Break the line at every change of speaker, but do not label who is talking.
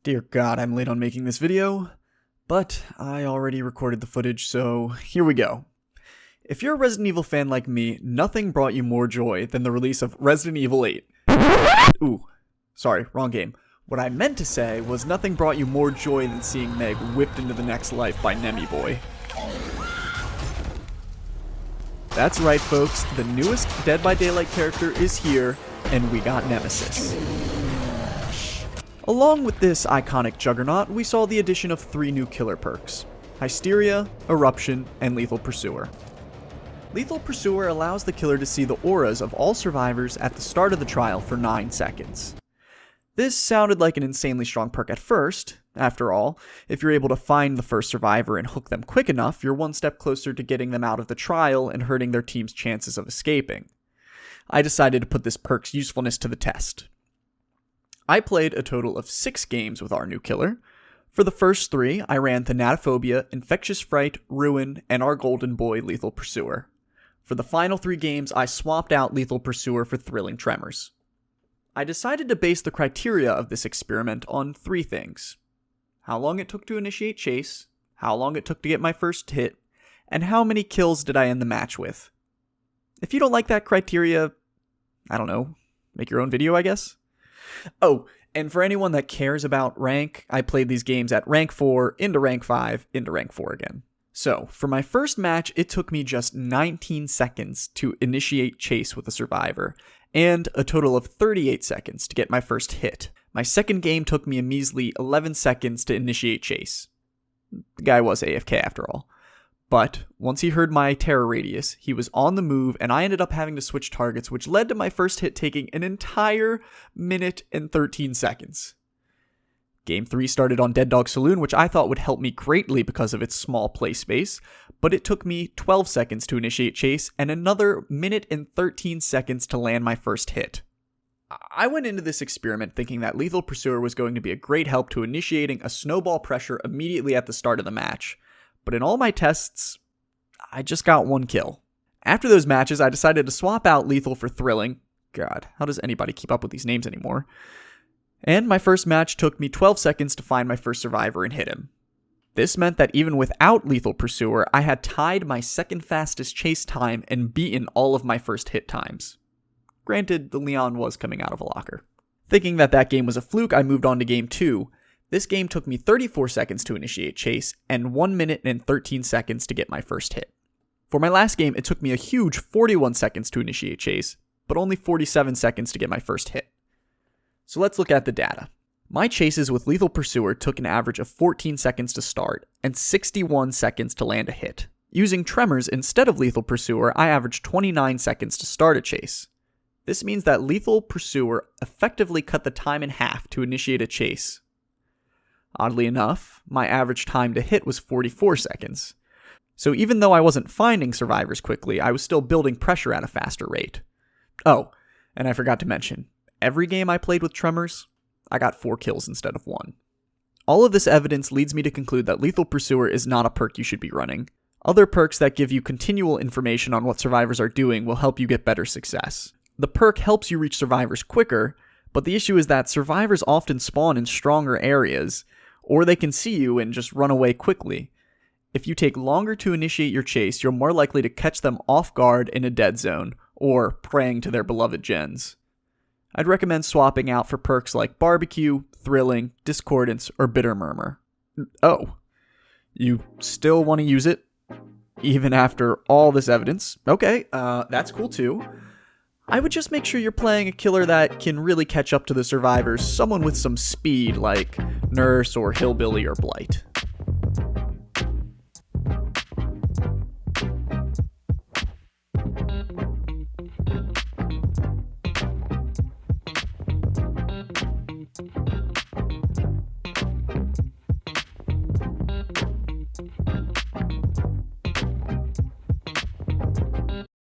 Dear God, I'm late on making this video, but I already recorded the footage, so here we go. If you're a Resident Evil fan like me, nothing brought you more joy than the release of Resident Evil 8. Ooh, sorry, wrong game. What I meant to say was nothing brought you more joy than seeing Meg whipped into the next life by Nemi Boy. That's right, folks, the newest Dead by Daylight character is here, and we got Nemesis. Along with this iconic juggernaut, we saw the addition of 3 new killer perks: Hysteria, Eruption, and Lethal Pursuer. Lethal Pursuer allows the killer to see the auras of all survivors at the start of the trial for 9 seconds. This sounded like an insanely strong perk at first. After all, if you're able to find the first survivor and hook them quick enough, you're one step closer to getting them out of the trial and hurting their team's chances of escaping. I decided to put this perk's usefulness to the test. I played a total of 6 games with our new killer. For the first 3, I ran Thanatophobia, Infectious Fright, Ruin, and our golden boy, Lethal Pursuer. For the final 3 games, I swapped out Lethal Pursuer for Thrilling Tremors. I decided to base the criteria of this experiment on 3 things: how long it took to initiate chase, how long it took to get my first hit, and how many kills did I end the match with. If you don't like that criteria, I don't know, make your own video, I guess? Oh, and for anyone that cares about rank, I played these games at rank 4, into rank 5, into rank 4 again. So, for my first match, it took me just 19 seconds to initiate chase with a survivor, and a total of 38 seconds to get my first hit. My second game took me a measly 11 seconds to initiate chase. The guy was AFK after all. But once he heard my terror radius, he was on the move, and I ended up having to switch targets, which led to my first hit taking an entire minute and 13 seconds. Game 3 started on Dead Dog Saloon, which I thought would help me greatly because of its small play space, but it took me 12 seconds to initiate chase and another minute and 13 seconds to land my first hit. I went into this experiment thinking that Lethal Pursuer was going to be a great help to initiating a snowball pressure immediately at the start of the match. But in all my tests, I just got 1 kill. After those matches, I decided to swap out Lethal for Thrilling. God, how does anybody keep up with these names anymore? And my first match took me 12 seconds to find my first survivor and hit him. This meant that even without Lethal Pursuer, I had tied my second fastest chase time and beaten all of my first hit times. Granted, the Leon was coming out of a locker. Thinking that game was a fluke, I moved on to game 2. This game took me 34 seconds to initiate chase, and 1 minute and 13 seconds to get my first hit. For my last game, it took me a huge 41 seconds to initiate chase, but only 47 seconds to get my first hit. So let's look at the data. My chases with Lethal Pursuer took an average of 14 seconds to start, and 61 seconds to land a hit. Using Tremors instead of Lethal Pursuer, I averaged 29 seconds to start a chase. This means that Lethal Pursuer effectively cut the time in half to initiate a chase. Oddly enough, my average time to hit was 44 seconds. So even though I wasn't finding survivors quickly, I was still building pressure at a faster rate. Oh, and I forgot to mention, every game I played with Tremors, I got 4 kills instead of 1. All of this evidence leads me to conclude that Lethal Pursuer is not a perk you should be running. Other perks that give you continual information on what survivors are doing will help you get better success. The perk helps you reach survivors quicker, but the issue is that survivors often spawn in stronger areas, or they can see you and just run away quickly. If you take longer to initiate your chase, you're more likely to catch them off guard in a dead zone, or praying to their beloved gens. I'd recommend swapping out for perks like Barbecue, Thrilling, Discordance, or Bitter Murmur. Oh, you still want to use it? Even after all this evidence? Okay, that's cool too. I would just make sure you're playing a killer that can really catch up to the survivors, someone with some speed like Nurse or Hillbilly or Blight.